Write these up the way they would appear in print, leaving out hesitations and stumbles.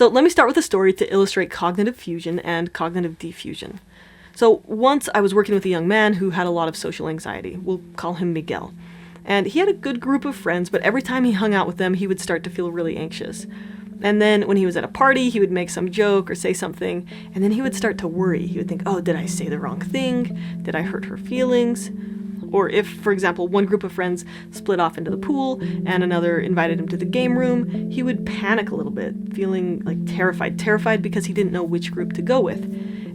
So let me start with a story to illustrate cognitive fusion and cognitive defusion. So once I was working with a young man who had a lot of social anxiety. We'll call him Miguel. And he had a good group of friends, but every time he hung out with them, he would start to feel really anxious. And then when he was at a party, he would make some joke or say something, and then he would start to worry. He would think, oh, did I say the wrong thing? Did I hurt her feelings? Or if, for example, one group of friends split off into the pool and another invited him to the game room, he would panic a little bit, feeling like terrified because he didn't know which group to go with.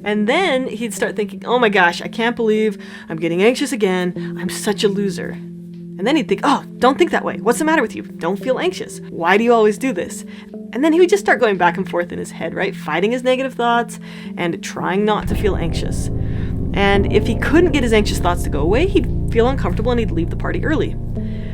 And then he'd start thinking, oh my gosh, I can't believe I'm getting anxious again. I'm such a loser. And then he'd think, oh, don't think that way. What's the matter with you? Don't feel anxious. Why do you always do this? And then he would just start going back and forth in his head, right? Fighting his negative thoughts and trying not to feel anxious. And if he couldn't get his anxious thoughts to go away, he'd feel uncomfortable and he'd leave the party early.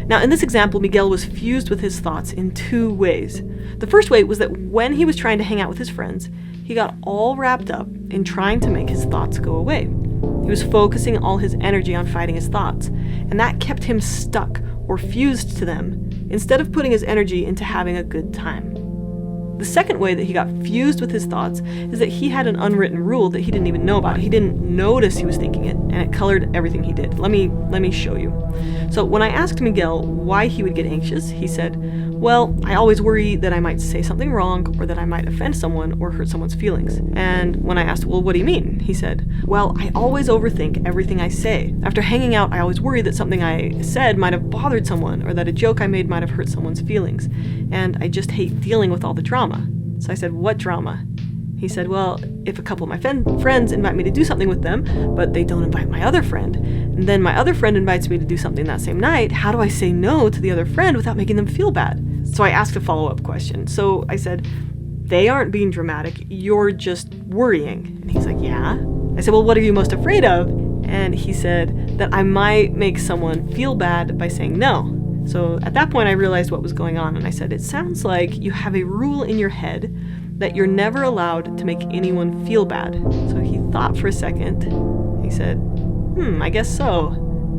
Now, in this example, Miguel was fused with his thoughts in two ways. The first way was that when he was trying to hang out with his friends, he got all wrapped up in trying to make his thoughts go away. He was focusing all his energy on fighting his thoughts, and that kept him stuck or fused to them instead of putting his energy into having a good time. The second way that he got fused with his thoughts is that he had an unwritten rule that he didn't even know about. He didn't notice he was thinking it, and it colored everything he did. Let me show you. So when I asked Miguel why he would get anxious, he said, well, I always worry that I might say something wrong or that I might offend someone or hurt someone's feelings. And when I asked, well, what do you mean? He said, well, I always overthink everything I say. After hanging out, I always worry that something I said might have bothered someone or that a joke I made might have hurt someone's feelings. And I just hate dealing with all the drama. So I said, what drama? He said, well, if a couple of my friends invite me to do something with them, but they don't invite my other friend, and then my other friend invites me to do something that same night, how do I say no to the other friend without making them feel bad? So I asked a follow-up question. So I said, they aren't being dramatic, you're just worrying. And he's like, yeah. I said, well, what are you most afraid of? And he said that I might make someone feel bad by saying no. So at that point I realized what was going on, and I said, it sounds like you have a rule in your head that you're never allowed to make anyone feel bad. So he thought for a second. He said, I guess so.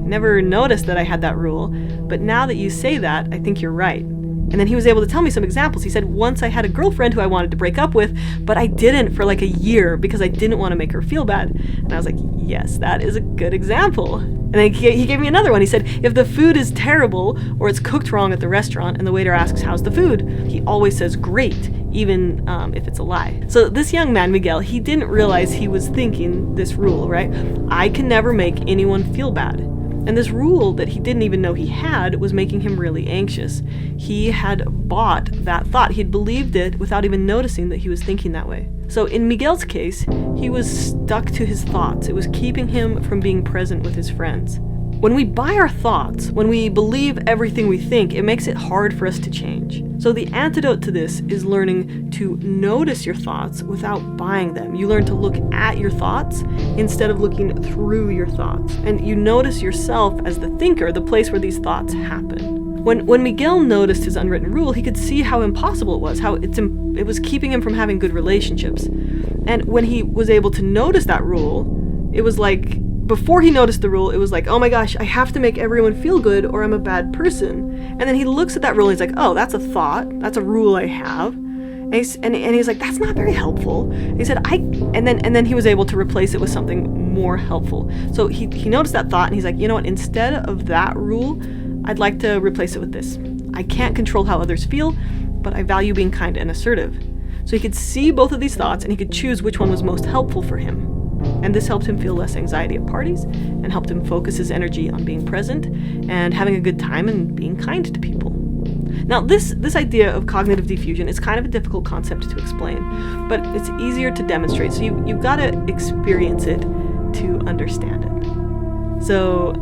I never noticed that I had that rule, but now that you say that, I think you're right. And then he was able to tell me some examples. He said, once I had a girlfriend who I wanted to break up with, but I didn't for like a year because I didn't want to make her feel bad. And I was like, yes, that is a good example. And then he gave me another one. He said, if the food is terrible or it's cooked wrong at the restaurant and the waiter asks, how's the food? He always says, great, even if it's a lie. So this young man, Miguel, he didn't realize he was thinking this rule, right? I can never make anyone feel bad. And this rule that he didn't even know he had was making him really anxious. He had bought that thought. He'd believed it without even noticing that he was thinking that way. So in Miguel's case, he was stuck to his thoughts. It was keeping him from being present with his friends. When we buy our thoughts, when we believe everything we think, it makes it hard for us to change. So the antidote to this is learning to notice your thoughts without buying them. You learn to look at your thoughts instead of looking through your thoughts. And you notice yourself as the thinker, the place where these thoughts happen. When Miguel noticed his unwritten rule, he could see how impossible it was, how it was keeping him from having good relationships. And when he was able to notice that rule, it was like, before he noticed the rule, it was like, oh my gosh, I have to make everyone feel good or I'm a bad person. And then he looks at that rule and he's like, oh, that's a thought. That's a rule I have. And he's like, that's not very helpful. And he said, and then he was able to replace it with something more helpful. So he noticed that thought and he's like, you know what, instead of that rule, I'd like to replace it with this. I can't control how others feel, but I value being kind and assertive. So he could see both of these thoughts and he could choose which one was most helpful for him. And this helped him feel less anxiety at parties and helped him focus his energy on being present and having a good time and being kind to people. Now, this idea of cognitive defusion is kind of a difficult concept to explain, but it's easier to demonstrate. So you've got to experience it to understand it. So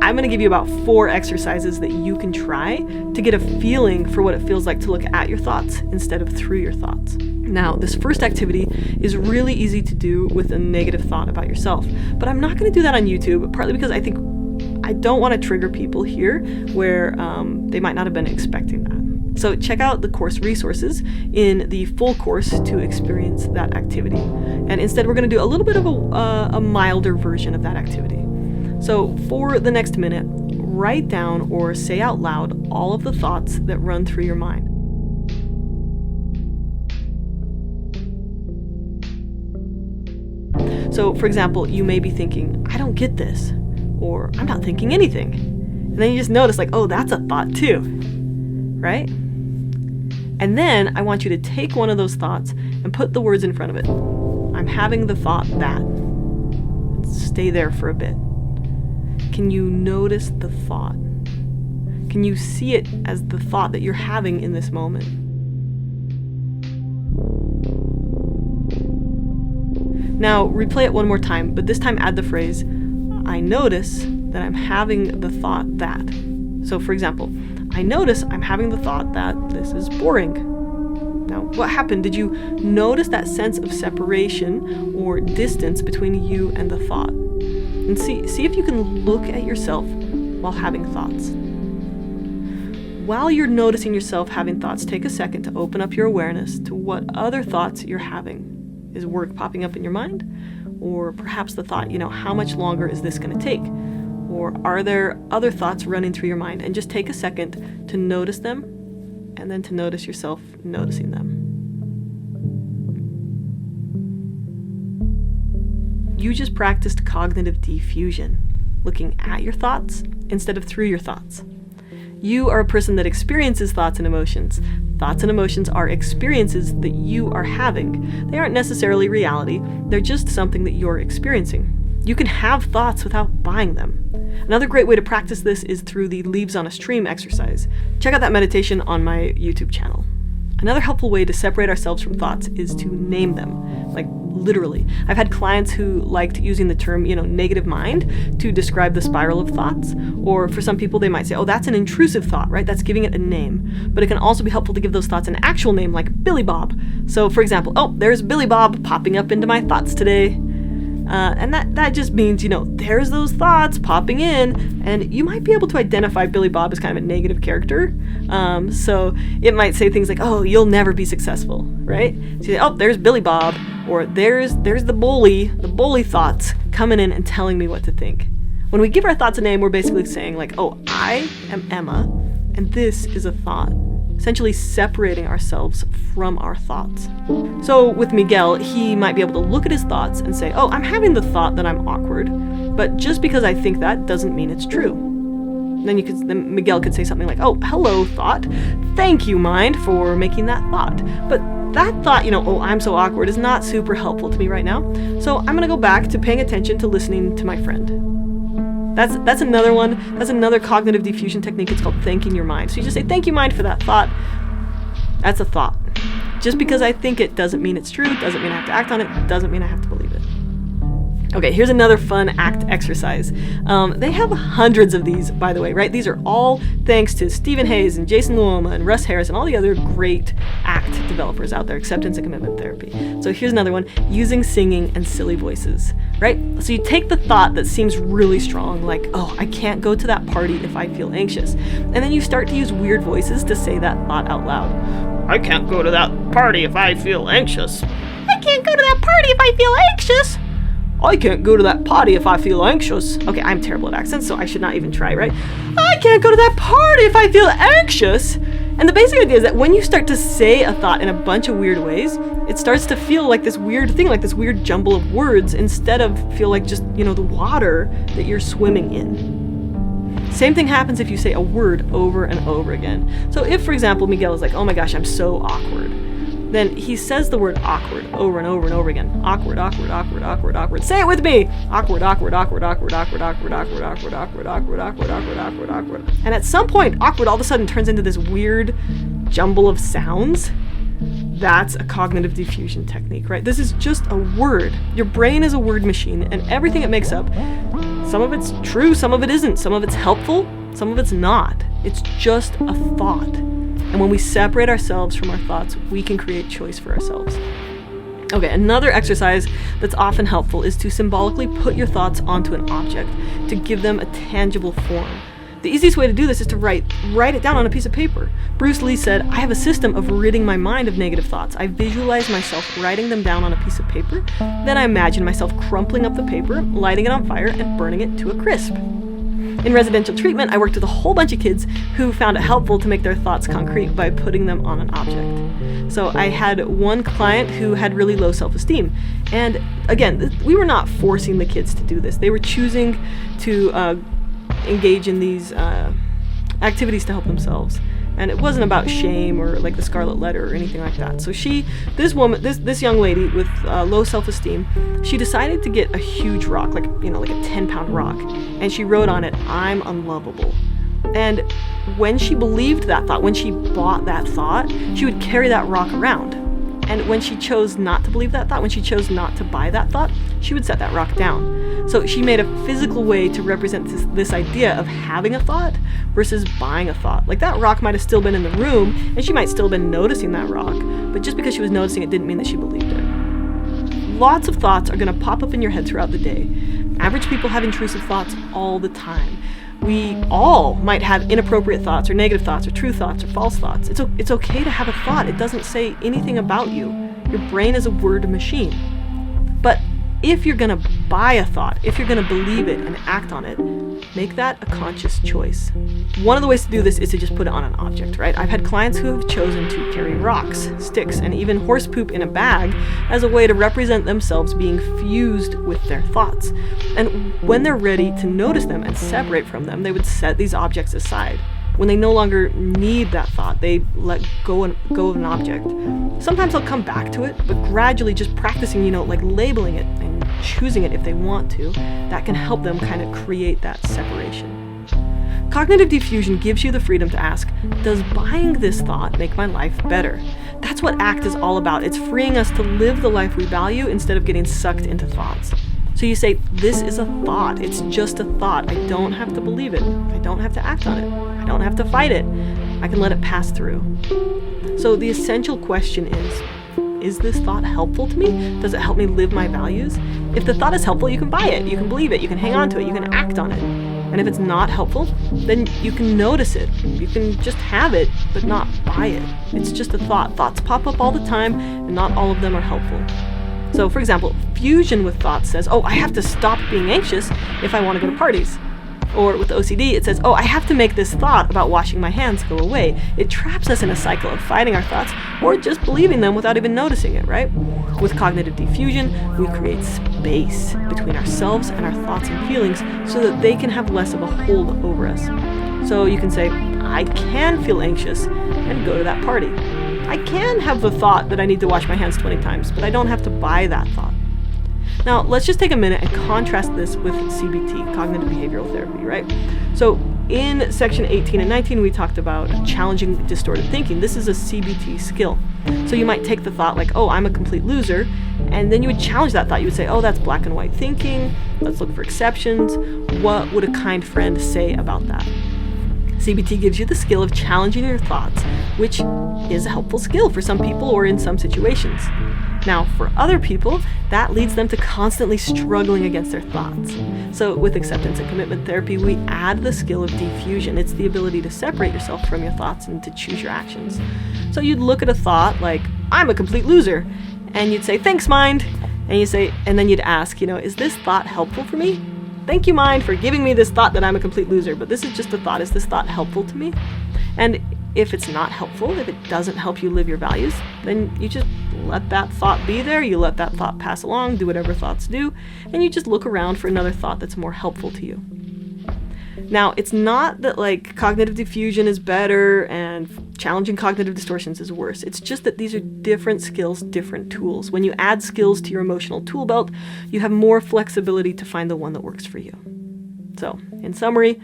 I'm going to give you about 4 exercises that you can try to get a feeling for what it feels like to look at your thoughts instead of through your thoughts. Now, this first activity is really easy to do with a negative thought about yourself, but I'm not going to do that on YouTube, partly because I think I don't want to trigger people here where they might not have been expecting that. So check out the course resources in the full course to experience that activity. And instead, we're going to do a little bit of a milder version of that activity. So for the next minute, write down or say out loud all of the thoughts that run through your mind. So, for example, you may be thinking, I don't get this, or I'm not thinking anything. And then you just notice, like, oh, that's a thought too, right? And then I want you to take one of those thoughts and put the words in front of it. I'm having the thought that. Stay there for a bit. Can you notice the thought? Can you see it as the thought that you're having in this moment? Now, replay it one more time, but this time add the phrase, I notice that I'm having the thought that. So, for example, I notice I'm having the thought that this is boring. Now, what happened? Did you notice that sense of separation or distance between you and the thought? And see if you can look at yourself while having thoughts. While you're noticing yourself having thoughts, take a second to open up your awareness to what other thoughts you're having. Is work popping up in your mind? Or perhaps the thought, how much longer is this going to take? Or are there other thoughts running through your mind? And just take a second to notice them, and then to notice yourself noticing them. You just practiced cognitive defusion, looking at your thoughts instead of through your thoughts. You are a person that experiences thoughts and emotions. Thoughts and emotions are experiences that you are having. They aren't necessarily reality. They're just something that you're experiencing. You can have thoughts without buying them. Another great way to practice this is through the leaves on a stream exercise. Check out that meditation on my YouTube channel. Another helpful way to separate ourselves from thoughts is to name them, like literally. I've had clients who liked using the term, negative mind to describe the spiral of thoughts. Or for some people, they might say, oh, that's an intrusive thought, right? That's giving it a name. But it can also be helpful to give those thoughts an actual name, like Billy Bob. So for example, oh, there's Billy Bob popping up into my thoughts today. And that just means, there's those thoughts popping in, and you might be able to identify Billy Bob as kind of a negative character. So it might say things like, oh, you'll never be successful, right? So you say, oh, there's Billy Bob, or there's the bully thoughts coming in and telling me what to think. When we give our thoughts a name, we're basically saying like, oh, I am Emma, and this is a thought. Essentially separating ourselves from our thoughts. So with Miguel, he might be able to look at his thoughts and say, oh, I'm having the thought that I'm awkward, but just because I think that doesn't mean it's true. Then Miguel could say something like, oh, hello, thought. Thank you, mind, for making that thought. But that thought, oh, I'm so awkward is not super helpful to me right now. So I'm going to go back to paying attention to listening to my friend. That's another one. That's another cognitive defusion technique. It's called thanking your mind. So you just say, thank you, mind, for that thought. That's a thought. Just because I think it doesn't mean it's true, doesn't mean I have to act on it, doesn't mean I have to believe it. Okay, here's another fun ACT exercise. They have hundreds of these, by the way, right? These are all thanks to Stephen Hayes and Jason Luoma and Russ Harris and all the other great ACT developers out there, acceptance and commitment therapy. So here's another one, using singing and silly voices, right? So you take the thought that seems really strong, like, oh, I can't go to that party if I feel anxious. And then you start to use weird voices to say that thought out loud. I can't go to that party if I feel anxious. I can't go to that party if I feel anxious. I can't go to that party if I feel anxious. Okay, I'm terrible at accents, so I should not even try, right? I can't go to that party if I feel anxious. And the basic idea is that when you start to say a thought in a bunch of weird ways, it starts to feel like this weird thing, like this weird jumble of words, instead of feel like just, the water that you're swimming in. Same thing happens if you say a word over and over again. So if, for example, Miguel is like, oh my gosh, I'm so awkward. Then he says the word awkward over and over and over again. Awkward, awkward, awkward, awkward, awkward. Say it with me! Awkward, awkward, awkward, awkward, awkward, awkward, awkward, awkward, awkward, awkward, awkward, awkward, awkward, awkward. And at some point, awkward all of a sudden turns into this weird jumble of sounds. That's a cognitive defusion technique, right? This is just a word. Your brain is a word machine, and everything it makes up, some of it's true, some of it isn't. Some of it's helpful, some of it's not. It's just a thought. And when we separate ourselves from our thoughts, we can create choice for ourselves. Okay, another exercise that's often helpful is to symbolically put your thoughts onto an object to give them a tangible form. The easiest way to do this is to write it down on a piece of paper. Bruce Lee said, I have a system of ridding my mind of negative thoughts. I visualize myself writing them down on a piece of paper. Then I imagine myself crumpling up the paper, lighting it on fire, and burning it to a crisp. In residential treatment, I worked with a whole bunch of kids who found it helpful to make their thoughts concrete by putting them on an object. So I had one client who had really low self-esteem. And again, we were not forcing the kids to do this. They were choosing to engage in these activities to help themselves. And it wasn't about shame or like the Scarlet Letter or anything like that. So this young lady with low self-esteem, she decided to get a huge rock, like a 10-pound rock, and she wrote on it, "I'm unlovable." And when she believed that thought, when she bought that thought, she would carry that rock around. And when she chose not to believe that thought, when she chose not to buy that thought, she would set that rock down. So she made a physical way to represent this idea of having a thought versus buying a thought. Like that rock might have still been in the room, and she might still have been noticing that rock, but just because she was noticing it didn't mean that she believed it. Lots of thoughts are going to pop up in your head throughout the day. Average people have intrusive thoughts all the time. We all might have inappropriate thoughts or negative thoughts or true thoughts or false thoughts. It's okay to have a thought. It doesn't say anything about you. Your brain is a word machine. But if you're going to buy a thought, if you're going to believe it and act on it, make that a conscious choice. One of the ways to do this is to just put it on an object, right? I've had clients who have chosen to carry rocks, sticks, and even horse poop in a bag as a way to represent themselves being fused with their thoughts. And when they're ready to notice them and separate from them, they would set these objects aside. When they no longer need that thought, they let go of an object. Sometimes they'll come back to it, but gradually just practicing, like labeling it and choosing it if they want to, that can help them kind of create that separation. Cognitive diffusion gives you the freedom to ask, does buying this thought make my life better? That's what ACT is all about. It's freeing us to live the life we value instead of getting sucked into thoughts. So you say, this is a thought. It's just a thought. I don't have to believe it. I don't have to act on it. I don't have to fight it. I can let it pass through. So the essential question is this thought helpful to me? Does it help me live my values? If the thought is helpful, you can buy it. You can believe it. You can hang on to it. You can act on it. And if it's not helpful, then you can notice it. You can just have it, but not buy it. It's just a thought. Thoughts pop up all the time, and not all of them are helpful. So, for example, fusion with thoughts says, I have to stop being anxious if I want to go to parties. Or with OCD, it says, I have to make this thought about washing my hands go away. It traps us in a cycle of fighting our thoughts or just believing them without even noticing it, right? With cognitive diffusion, we create space between ourselves and our thoughts and feelings so that they can have less of a hold over us. So you can say, I can feel anxious and go to that party. I can have the thought that I need to wash my hands 20 times, but I don't have to buy that thought. Now, let's just take a minute and contrast this with CBT, cognitive behavioral therapy, right? So in section 18 and 19, we talked about challenging distorted thinking. This is a CBT skill. So you might take the thought like, I'm a complete loser, and then you would challenge that thought. You would say, that's black and white thinking. Let's look for exceptions. What would a kind friend say about that? CBT gives you the skill of challenging your thoughts, which is a helpful skill for some people or in some situations. Now, for other people, that leads them to constantly struggling against their thoughts. So with acceptance and commitment therapy, we add the skill of diffusion. It's the ability to separate yourself from your thoughts and to choose your actions. So you'd look at a thought like, I'm a complete loser, and you'd say, thanks, mind. And then you'd ask, is this thought helpful for me? Thank you, mind, for giving me this thought that I'm a complete loser, but this is just a thought. Is this thought helpful to me? And if it's not helpful, if it doesn't help you live your values, then you just let that thought be there. You let that thought pass along, do whatever thoughts do, and you just look around for another thought that's more helpful to you. Now, it's not that cognitive diffusion is better and challenging cognitive distortions is worse. It's just that these are different skills, different tools. When you add skills to your emotional tool belt, you have more flexibility to find the one that works for you. So, in summary,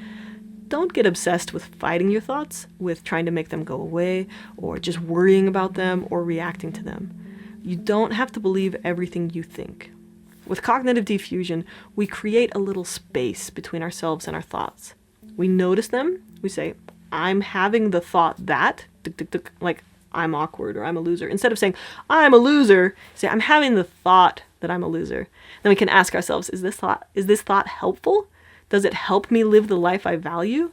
don't get obsessed with fighting your thoughts, with trying to make them go away, or just worrying about them or reacting to them. You don't have to believe everything you think. With cognitive diffusion, we create a little space between ourselves and our thoughts. We notice them. We say, I'm having the thought that, like I'm awkward or I'm a loser. Instead of saying, I'm a loser, say, I'm having the thought that I'm a loser. Then we can ask ourselves, is this thought helpful? Does it help me live the life I value?